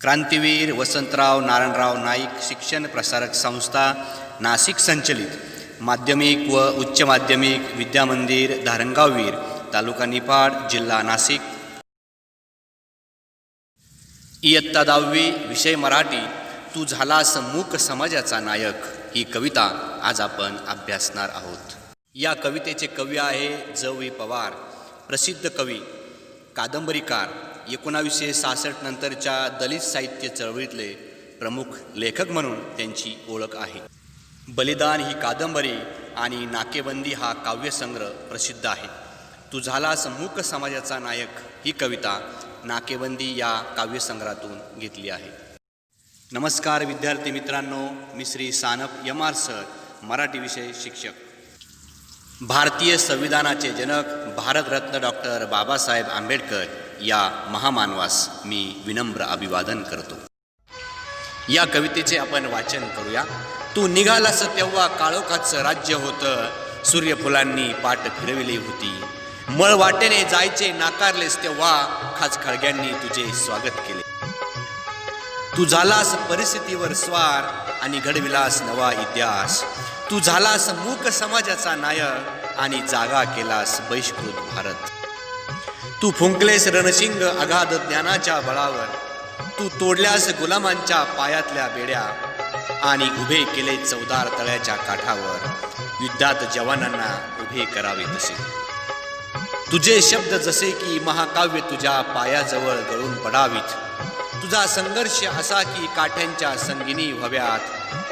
क्रांतीवीर वसंतराव नारायणराव नाईक शिक्षण प्रसारक संस्था नाशिक संचलित माध्यमिक व उच्च माध्यमिक विद्यामंदिर धारणगाववीर तालुका निफाड जिल्हा नाशिक। इयत्ता 10वी विषय मराठी तू झालास मूक समाजाचा नायक ही कविता आज आपण अभ्यासणार आहोत। या कवितेचे कवी आहे ज.वी. पवार, प्रसिद्ध कवी, कादंबरीकार, 1966 नंतरच्या दलित साहित्य चळवळीतले प्रमुख लेखक म्हणून त्यांची ओळख आहे। बलिदान ही कादंबरी आणि नाकेबंदी हा काव्यसंग्रह प्रसिद्ध आहे। तू झालास मूक समाजाचा नायक ही कविता नाकेबंदी या काव्यसंग्रहातून घेतली आहे। नमस्कार विद्यार्थी मित्रांनो, मी श्री सानप एम.आर. सर, मराठी विषय शिक्षक। भारतीय संविधानाचे जनक भारतरत्न डॉक्टर बाबासाहेब आंबेडकर या महामानवास मी विनम्र अभिवादन करतो। या कवितेचे आपण वाचन करूया। तू निघालास तेव्हा काळोखाचं राज्य होतं, सूर्यफुलांनी पाठ फिरविली होती, मळ वाटेने जायचे नाकारलेस तेव्हा खाचखळग्यांनी तुझे स्वागत केले। तू झालास परिस्थितीवर स्वार आणि घडविलास नवा इतिहास, तू झालास मूक समाजाचा नायक आणि जागा केलास बहिष्कृत भारत। तू फुंकलेस रणशिंग अगाध ज्ञानाच्या बळावर, तू तोडल्यास गुलामांच्या पायातल्या बेड्या आणि उभे केले चवदार तळ्याच्या काठावर, युद्धात जवानांना उभे करावे तसे। तुझे शब्द जसे की महाकाव्य तुझ्या पायाजवळ गळून पडावीत, तुझा संघर्ष असा की काठ्यांच्या संगिनी व्हाव्यात,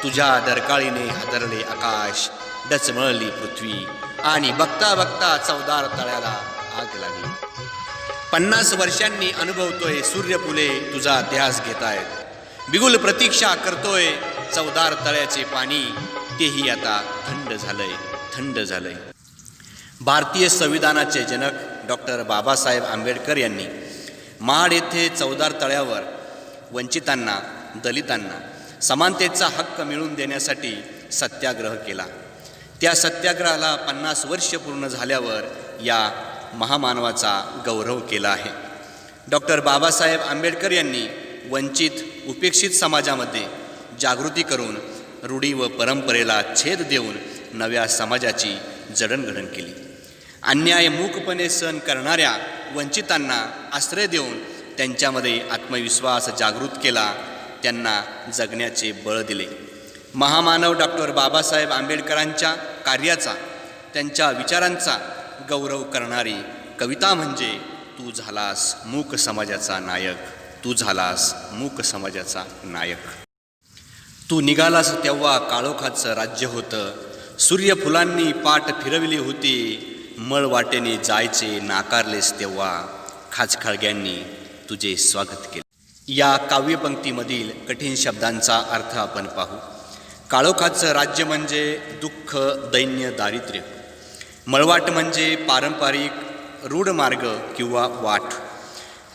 तुझ्या दरकाळीने हादरले आकाश, डचमळली पृथ्वी आणि बघता बघता चवदार तळ्याला आग लागली। 50 वर्षांनी अनुभवतोय सूर्यफुले तुझा ध्यास घेतायत, बिगुल प्रतीक्षा करतोय चवदार तळ्याचे पाणी, तेही आता थंड झालंय, थंड झालंय। भारतीय संविधानाचे जनक डॉक्टर बाबासाहेब आंबेडकर यांनी महाड येथे चवदार तळ्यावर वंचितांना, दलितांना समानतेचा हक्क मिळवून देण्यासाठी सत्याग्रह केला। त्या सत्याग्रहाला 50 वर्ष पूर्ण झाल्यावर या महामानवाचा गौरव केला आहे। डॉक्टर बाबासाहेब आंबेडकर यांनी वंचित उपेक्षित समाजामध्ये जागृती करून रूढी व परंपरेला छेद देऊन नव्या समाजाची जडणघडण केली। अन्याय मूकपणे सहन करणाऱ्या वंचितांना आश्रय देऊन त्यांच्यामध्ये आत्मविश्वास जागृत केला, त्यांना जगण्याचे बळ दिले। महामानव डॉक्टर बाबासाहेब आंबेडकरांच्या कार्याचा, त्यांच्या विचारांचा गौरव करणारी कविता म्हणजे तू झालास मूक समाजाचा नायक, तू झालास मूक समाजाचा नायक। तू निघालास तेव्हा काळोखाचं राज्य होतं, सूर्यफुलांनी पाठ फिरविली होती, मळ वाटेने जायचे नाकारलेस तेव्हा खाचखळग्यांनी तुझे स्वागत केले। या काव्यपंक्तीमधील कठीण शब्दांचा अर्थ आपण पाहू। काळोखाचं राज्य म्हणजे दुःख, दैन्य, दारिद्र्य। मळवाट म्हणजे पारंपरिक रूढ मार्ग किंवा वाट।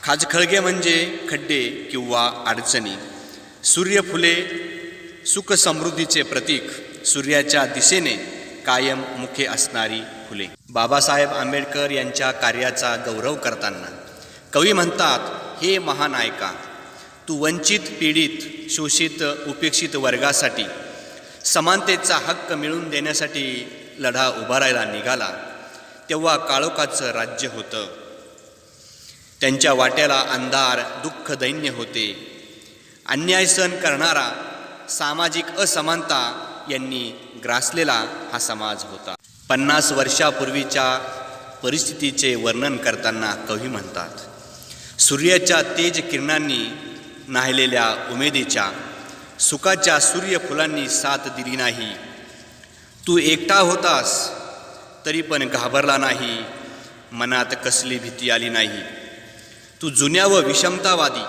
खाचखळगे म्हणजे खड्डे किंवा अडचणी। सूर्यफुले सुख समृद्धीचे प्रतीक, सूर्याच्या दिशेने कायम मुखे असणारी फुले। बाबासाहेब आंबेडकर यांच्या कार्याचा गौरव करताना कवी म्हणतात, हे महानायका, तू वंचित, पीडित, शोषित, उपेक्षित वर्गासाठी समानतेचा हक्क मिळवून देण्यासाठी लढा उभारायला निघाला तेव्हा काळोखाचं राज्य होतं, त्यांच्या वाट्याला अंधार, दुःख, दैन्य होते। अन्याय सहन करणारा, सामाजिक असमानता यांनी ग्रासलेला हा समाज होता। 50 वर्षापूर्वीच्या परिस्थितीचे वर्णन करताना कवी म्हणतात, सूर्याच्या तेज किरणांनी न्हायलेल्या उमेदीच्या, सुखाच्या सूर्यफुलांनी साथ दिली नाही। तू एकटा होतास तरी पण घाबरला नाही, मनात कसली भीती आली नाही। तू जुन्या व विषमतावादी,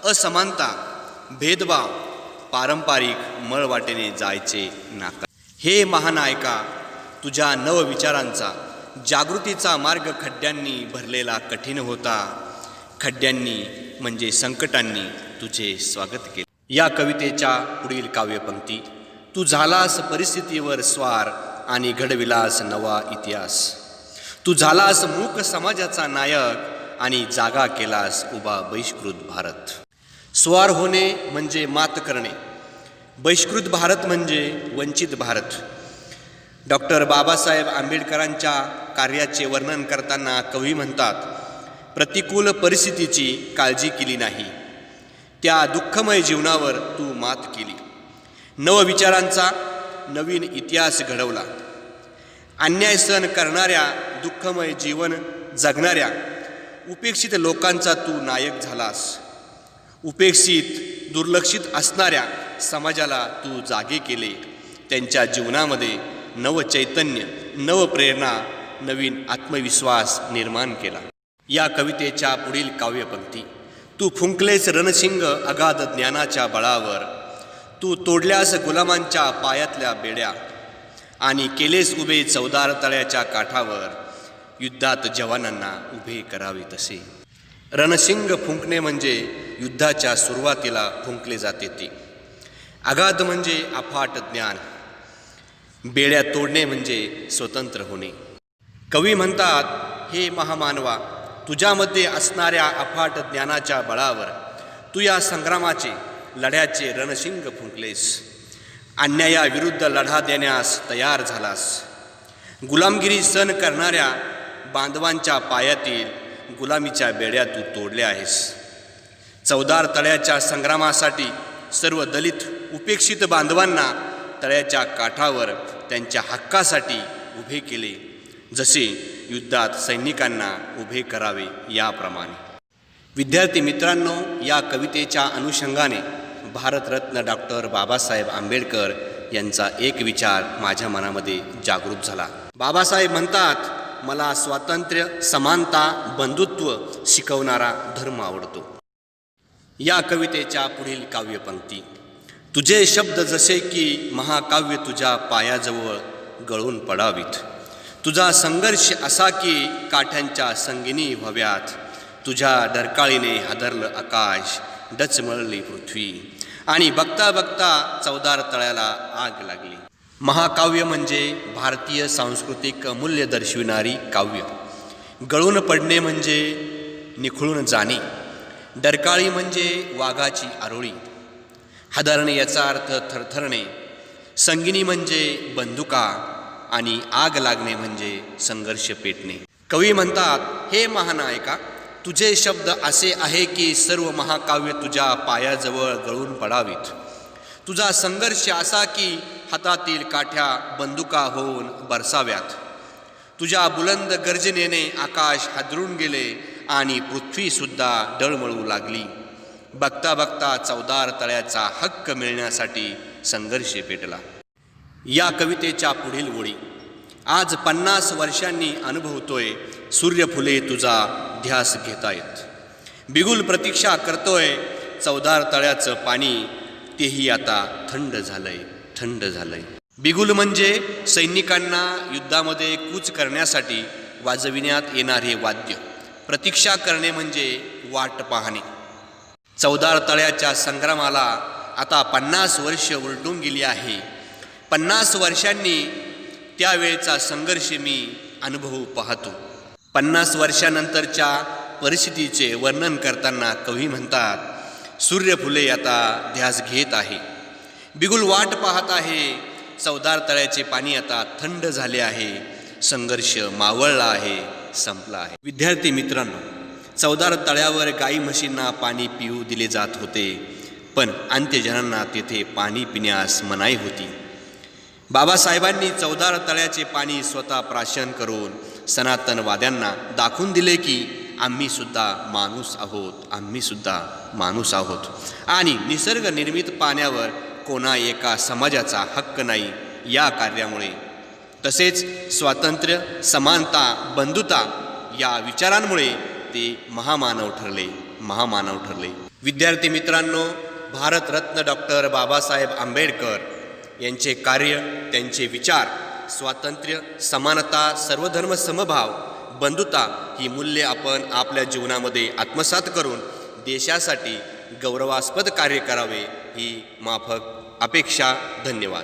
असमानता, भेदभाव, पारंपरिक मळवाटेने जायचे नाकार। हे महानायका, तुझ्या नवविचारांचा, जागृतीचा मार्ग खड्ड्यांनी भरलेला कठीण होता, खड्ड्यांनी म्हणजे संकटांनी तुझे स्वागत केले। या कवितेच्या पुढील काव्यपंक्ती, तू झालास परिस्थितीवर स्वार आणि घडविलास नवा इतिहास, तू झालास मूक समाजाचा नायक आणि जागा केलास उभा बहिष्कृत भारत। स्वार होणे म्हणजे मात करणे. बहिष्कृत भारत म्हणजे वंचित भारत. डॉक्टर बाबासाहेब आंबेडकरांच्या कार्याचे वर्णन करताना कवी म्हणतात, प्रतिकूल परिस्थितीची काळजी केली नाही, त्या दुःखमय जीवनावर तू मात केली. नवविचारांचा नवीन इतिहास घडवला. अन्याय सहन करणाऱ्या, दुःखमय जीवन जगणाऱ्या उपेक्षित लोकांचा तू नायक झालास. उपेक्षित, दुर्लक्षित असणाऱ्या समाजाला तू जागे केले. त्यांच्या जीवनामध्ये नवचैतन्य, नवप्रेरणा, नवीन आत्मविश्वास निर्माण केला. या कवितेच्या पुढील काव्यपंक्ती. तू फुंकलेस रणशिंग अगाध ज्ञानाच्या बळावर, तू तोडल्यास गुलामांच्या पायातल्या बेड्या आणि केलेस उभे चवदार तळ्याच्या काठावर, युद्धात जवानांना उभे करावे तसे. रणशिंग फुंकणे म्हणजे युद्धाच्या सुरुवातीला फुंकले जाते ते. अगाध म्हणजे अफाट ज्ञान. बेड्या तोडणे म्हणजे स्वतंत्र होणे. कवी म्हणतात, हे महामानवा, तुझ्यामध्ये असणाऱ्या अफाट ज्ञानाच्या बळावर तू या संग्रामाचे, लढ्याचे रणशिंग फुंकलेस. अन्यायाविरुद्ध लढा देण्यास तयार झालास. गुलामगिरी सहन करणाऱ्या बांधवांच्या पायातील गुलामीच्या बेड्या तू तोडल्या आहेस. चवदार तळ्याच्या संग्रामासाठी सर्व दलित, उपेक्षित बांधवांना तळ्याच्या काठावर त्यांच्या हक्कासाठी उभे केले, जसे युद्धात सैनिकांना उभे करावे याप्रमाणे. विद्यार्थी मित्रांनो, या कवितेच्या अनुषंगाने भारतरत्न डॉक्टर बाबासाहेब आंबेडकर यांचा एक विचार माझ्या मनामध्ये जागृत झाला. बाबासाहेब म्हणतात, मला स्वातंत्र्य, समानता, बंधुत्व शिकवणारा धर्म आवडतो. या कवितेच्या पुढील काव्यपंक्ती. तुझे शब्द जसे की महाकाव्य तुझ्या पायाजवळ गळून पडावीत. तुझा संघर्ष असा की काठ्यांच्या संगिनी व्हाव्यात. तुझ्या डरकाळीने हादरलं आकाश, डचमळली पृथ्वी आणि बघता बघता चवदार तळ्याला आग लागली. महाकाव्य म्हणजे भारतीय सांस्कृतिक मूल्य दर्शविणारी काव्य. गळून पडणे म्हणजे निखळून जाणे. डरकाळी म्हणजे वाघाची आरोळी. हादरणे याचा अर्थ थरथरणे. संगिनी म्हणजे बंदुका आणि आग लागणे म्हणजे संघर्ष पेटणे. कवी म्हणतात, हे महानायका, तुझे शब्द असे आहे की सर्व महाकाव्य तुझ्या पायाजवळ गळून पडावीत. तुझा संघर्ष असा की हातातील काठ्या बंदुका होऊन बरसाव्यात. तुझ्या बुलंद गर्जनेने आकाश हादरून गेले आणि पृथ्वीसुद्धा डळमळू लागली. बघता बघता चवदार तळ्याचा हक्क मिळण्यासाठी संघर्ष पेटला. या कवितेच्या पुढील ओळी. आज 50 वर्षांनी अनुभवतोय, सूर्यफुले तुझा ध्यास घेतायत. बिगुल प्रतीक्षा करतोय, चवदार तळ्याचं पाणी तेही आता थंड झालंय, थंड झालंय. बिगुल म्हणजे सैनिकांना युद्धामध्ये कूच करण्यासाठी वाजविण्यात येणारे वाद्य. प्रतीक्षा करणे म्हणजे वाट पाहणे. चवदार तळ्याच्या संग्रामाला आता 50 वर्ष उलटून गेली आहे. 50 वर्षांनी त्यावेळचा संघर्ष मी अनुभवू पाहतो. 50 वर्षानंतरच्या परिस्थितीचे वर्णन करताना कवी म्हणतात, सूर्यफुले आता ध्यास घेत आहे. बिगुल वाट पाहत आहे. चवदार तळ्याचे पाणी आता थंड झाले आहे. संघर्ष मावळला आहे, संपला आहे. विद्यार्थी मित्रांनो, चवदार तळ्यावर गाई म्हशींना पाणी पिऊ दिले जात होते, पण अंत्यजनांना तेथे पाणी पिण्यास मनाई होती. बाबासाहेबांनी चवदार तळ्याचे पाणी स्वतः प्राशन करून सनातनवाद्यांना दाखवून दिले की आम्ही सुद्धा माणूस आहोत, आम्ही सुद्धा माणूस आहोत आणि निसर्ग निर्मित पाण्यावर कोणा एका समाजाचा हक्क नाही. या कार्यामुळे, तसेच स्वातंत्र्य, समानता, बंधुता या विचारांमुळे ते महामानव ठरले, महामानव ठरले. विद्यार्थी मित्रांनो, भारतरत्न डॉक्टर बाबासाहेब आंबेडकर यांचे कार्य, त्यांचे विचार, स्वातंत्र्य, समानता, सर्वधर्म समभाव, बंधुता ही मूल्ये आपण आपल्या जीवनामध्ये आत्मसात करून देशासाठी गौरवास्पद कार्य करावे ही माफक अपेक्षा. धन्यवाद.